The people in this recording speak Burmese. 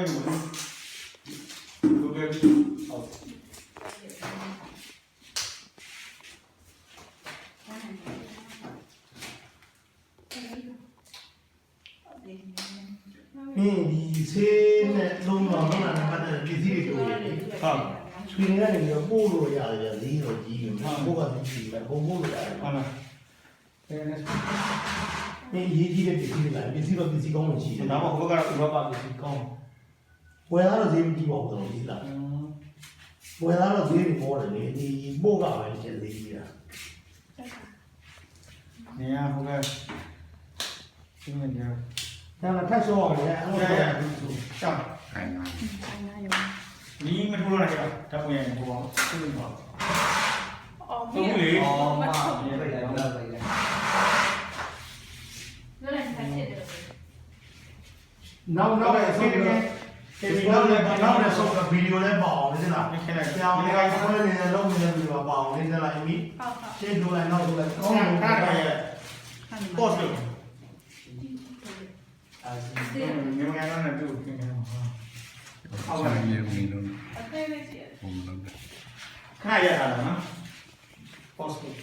လိုက်ဘူးဘုကဲဟုတ်ဒီဆေးနဲ့လုံးဝမနာပတ်တဲ့ပြည်စည်းတွေဟုတ်ဆွေနေရတယ်ရောပို့လို့ရတယ်ဈေးတော့ကြီးတယ်ဘုကကြီးတယ်ဘုံပို့လို့ရတယ်ဟုတ်လားရေးကြီးတဲ့ပြည်စည်းတွေကပြည်စည်းတော့ပြည်စည်းကောင်းလို့ရှိတယ် ဒါမှဘုကတော့ဥပပါပြည်ကောင်း ဝယ်သားတော့ဈေးမကြီးပါဘူးတော့ဒီလားဝယ်သားတော့ဈေးတွေပေါ်တယ်လေဒီပို့ကပဲကျဈေးကြီးတာနေရဘုကရှင်းနေကြဒါမှထပ်ဆောအောင်လေအဲ့လိုဆိုရှောင်းခိုင်နာဒီမထိုးရတာဓာတ်ဝင်ရင်ဟိုပါရှင်းပါအော် ဟုတ်လေအော်မပြေလိုက်တော့လိုက်လိုက်လည်းထိုင်နေတယ်နောက်ဆုံးကဒီနောက်လည်းဆုံးကဗီဒီယိုလည်းပေါ့အောင်လေလားခက်လိုက် ပြောင်းနေလိုက်ဆုံးလည်းနေလုံးနေပြီးတော့ပေါ့အောင်လေလားအမီရှင်းလို့လည်းနောက်ဆိုလည်းကောင်းလို့ထားတယ်ပို့လို့ဒီမှာကတော့တူခင်ဗျာအောက်ကနေနေလို့ အသေးလေးရှိတယ် ဘုံလို့ ခါရတာနော်ပို့လို့